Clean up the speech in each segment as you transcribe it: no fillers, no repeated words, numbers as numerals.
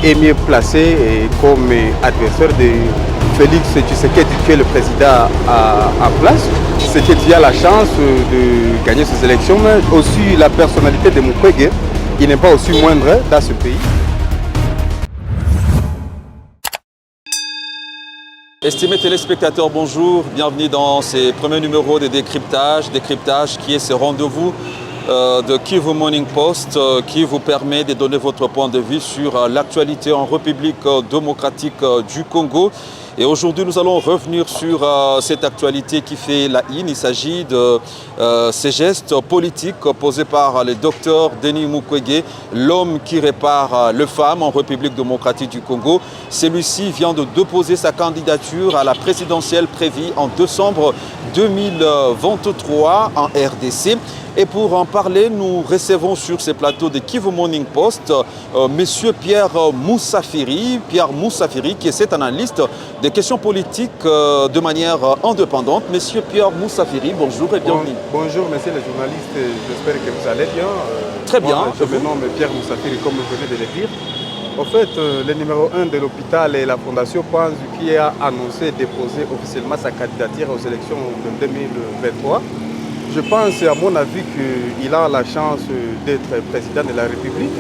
est mieux placé comme adversaire de Félix Tshisekedi, qui est le président en place. Tshisekedi a la chance de gagner ces élections, mais aussi la personnalité de Mukwege, qui n'est pas aussi moindre dans ce pays. Estimés téléspectateurs, bonjour, bienvenue dans ces premiers numéros de décryptage qui est ce rendez-vous de Kivu Morning Post qui vous permet de donner votre point de vue sur l'actualité en République démocratique du Congo. Et aujourd'hui, nous allons revenir sur cette actualité qui fait la une. Il s'agit de ces gestes politiques posés par le docteur Denis Mukwege, l'homme qui répare les femmes en République démocratique du Congo. Celui-ci vient de déposer sa candidature à la présidentielle prévue en décembre 2023 en RDC. Et pour en parler, nous recevons sur ces plateaux de Kivu Morning Post M. Pierre Moussafiri. Pierre Moussafiri, qui est cet analyste des questions politiques de manière indépendante. M. Pierre Moussafiri, bonjour et bienvenue. Bonjour, monsieur le journaliste, j'espère que vous allez bien. Très bien. Moi, je me nomme Pierre Moussafiri, comme vous venez de le dire. En fait, le numéro 1 de l'hôpital et la fondation Panzu qui a annoncé déposer officiellement sa candidature aux élections de 2023. Je pense, à mon avis, qu'il a la chance d'être président de la République,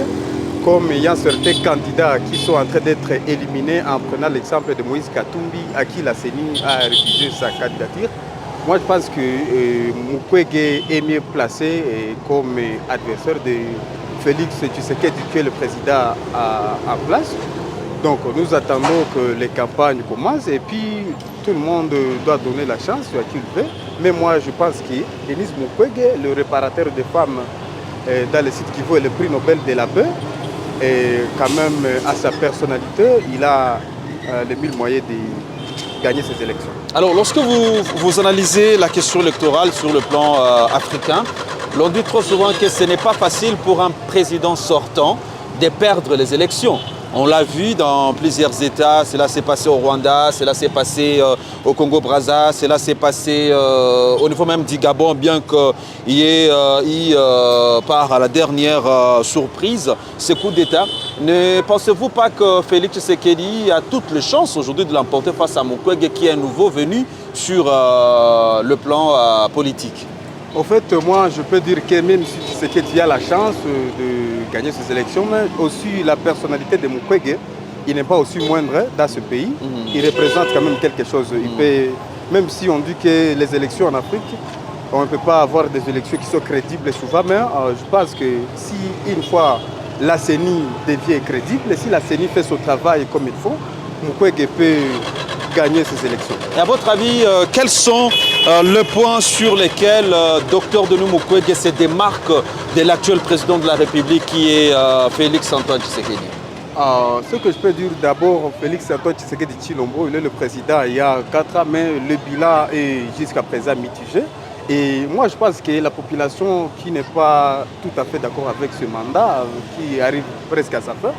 comme il y a certains candidats qui sont en train d'être éliminés en prenant l'exemple de Moïse Katumbi, à qui la CENI a refusé sa candidature. Moi, je pense que Mukwege est mieux placé comme adversaire de Félix Tshisekedi, qui est le président en place. Donc nous attendons que les campagnes commencent et puis tout le monde doit donner la chance à qui il veut. Mais moi je pense que Denis Mukwege, le réparateur des femmes dans le site Kivu, est le prix Nobel de la paix. Et quand même à sa personnalité, il a les mille moyens de gagner ces élections. Alors lorsque vous analysez la question électorale sur le plan africain, l'on dit trop souvent que ce n'est pas facile pour un président sortant de perdre les élections. On l'a vu dans plusieurs États, cela s'est passé au Rwanda, cela s'est passé au Congo-Brazza, cela s'est passé au niveau même du Gabon, bien qu'il y ait eu par la dernière surprise ce coup d'État. Ne pensez-vous pas que Félix Tshisekedi a toutes les chances aujourd'hui de l'emporter face à Mukwege, qui est un nouveau venu sur le plan politique? En fait, moi, je peux dire que même si Tshisekedi a la chance de gagner ces élections, mais aussi la personnalité de Mukwege, il n'est pas aussi moindre dans ce pays. Il représente quand même quelque chose. Il peut, même si on dit que les élections en Afrique, on ne peut pas avoir des élections qui sont crédibles souvent, mais je pense que si une fois la CENI devient crédible, si la CENI fait son travail comme il faut, Mukwege peut gagner ces élections. Et à votre avis, quels sont les points sur lesquels Dr Denis Mukwege se démarque de l'actuel président de la République qui est Félix Antoine Tshisekedi? Ce que je peux dire d'abord, Félix Antoine Tshisekedi Tshilombo, il est le président il y a 4 ans, mais le bilan est jusqu'à présent mitigé. Et moi je pense que la population qui n'est pas tout à fait d'accord avec ce mandat, qui arrive presque à sa fin,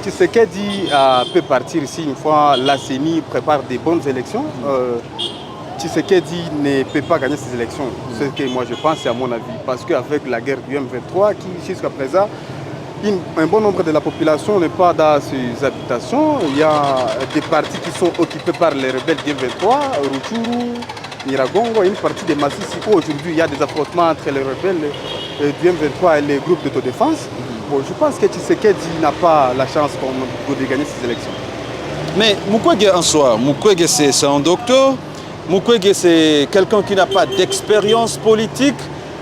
Tshisekedi peut partir si une fois la CENI prépare des bonnes élections. Tshisekedi ne peut pas gagner ces élections. C'est ce que moi je pense, c'est à mon avis. Parce qu'avec la guerre du M23, qui jusqu'à présent, un bon nombre de la population n'est pas dans ces habitations. Il y a des parties qui sont occupées par les rebelles du M23, Rutshuru, Nyiragongo, une partie des Massissi, où aujourd'hui il y a des affrontements entre les rebelles du M23 et les groupes d'autodéfense. Bon, je pense que Tshisekedi n'a pas la chance de gagner ces élections. Mais Mukwege en soi, Mukwege c'est un docteur, Mukwege c'est quelqu'un qui n'a pas d'expérience politique.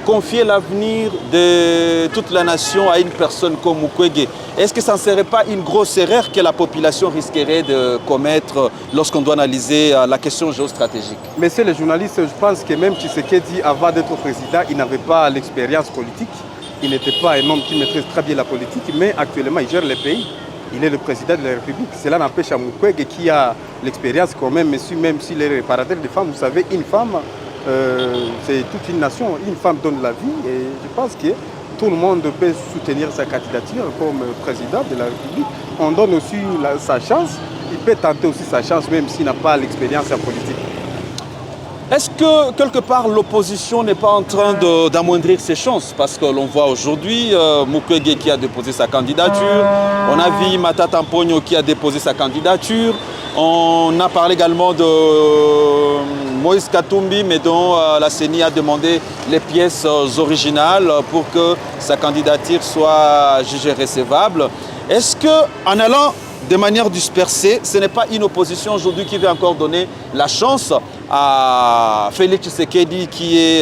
Confier l'avenir de toute la nation à une personne comme Mukwege, est-ce que ça ne serait pas une grosse erreur que la population risquerait de commettre lorsqu'on doit analyser la question géostratégique? Monsieur le journaliste, je pense que même Tshisekedi, avant d'être président, il n'avait pas l'expérience politique. Il n'était pas un homme qui maîtrise très bien la politique, mais actuellement, il gère le pays. Il est le président de la République. Cela n'empêche à Mukwege qui a l'expérience quand même s'il est réparateur de femmes. Vous savez, une femme, c'est toute une nation. Une femme donne la vie et je pense que tout le monde peut soutenir sa candidature comme président de la République. On donne aussi sa chance. Il peut tenter aussi sa chance même s'il n'a pas l'expérience en politique. Est-ce que quelque part l'opposition n'est pas en train d'amoindrir ses chances? Parce que l'on voit aujourd'hui Mukwege qui a déposé sa candidature, on a vu Matata Mponyo qui a déposé sa candidature, on a parlé également de Moïse Katumbi, mais dont la CENI a demandé les pièces originales pour que sa candidature soit jugée recevable. Est-ce qu'en allant de manière dispersée, ce n'est pas une opposition aujourd'hui qui va encore donner la chance à Félix Tshisekedi qui est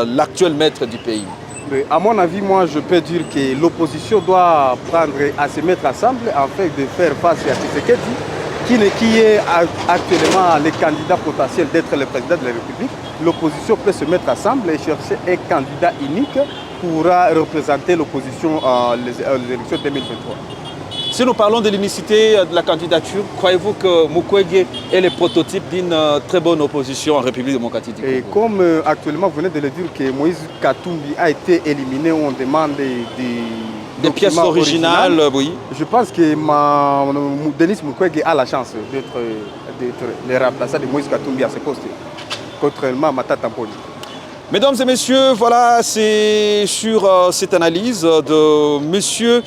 l'actuel maître du pays? Mais à mon avis, moi je peux dire que l'opposition doit prendre à se mettre ensemble afin de faire face à Tshisekedi qui est actuellement le candidat potentiel d'être le président de la République. L'opposition peut se mettre ensemble et chercher un candidat unique qui pourra représenter l'opposition les élections 2023. Si nous parlons de l'unicité de la candidature, croyez-vous que Mukwege est le prototype d'une très bonne opposition en République démocratique du Congo? Et comme actuellement vous venez de le dire que Moïse Katumbi a été éliminé, on demande des pièces originales, oui. Je pense que Denis Mukwege a la chance d'être le remplaçant de Moïse Katumbi à ce poste, contrairement à Matata Mponyo. Mesdames et messieurs, voilà, c'est sur cette analyse de monsieur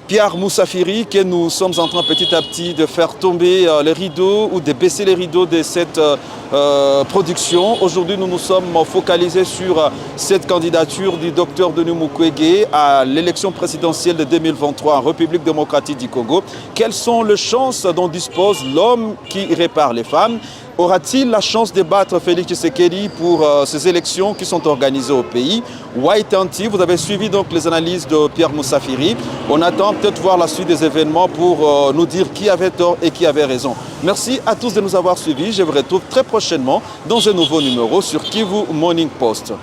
Pierre Moussafiri que nous sommes en train petit à petit de faire tomber les rideaux ou de baisser les rideaux de cette production. Aujourd'hui, nous nous sommes focalisés sur cette candidature du docteur Denis Mukwege à l'élection présidentielle de 2023 en République démocratique du Congo. Quelles sont les chances dont dispose l'homme qui répare les femmes? Aura-t-il la chance de battre Félix Tshisekedi pour ces élections qui sont organisées au pays? White Anti, vous avez suivi donc les analyses de Pierre Moussafiri. On attend peut-être voir la suite des événements pour nous dire qui avait tort et qui avait raison. Merci à tous de nous avoir suivis. Je vous retrouve très prochainement dans un nouveau numéro sur Kivu Morning Post.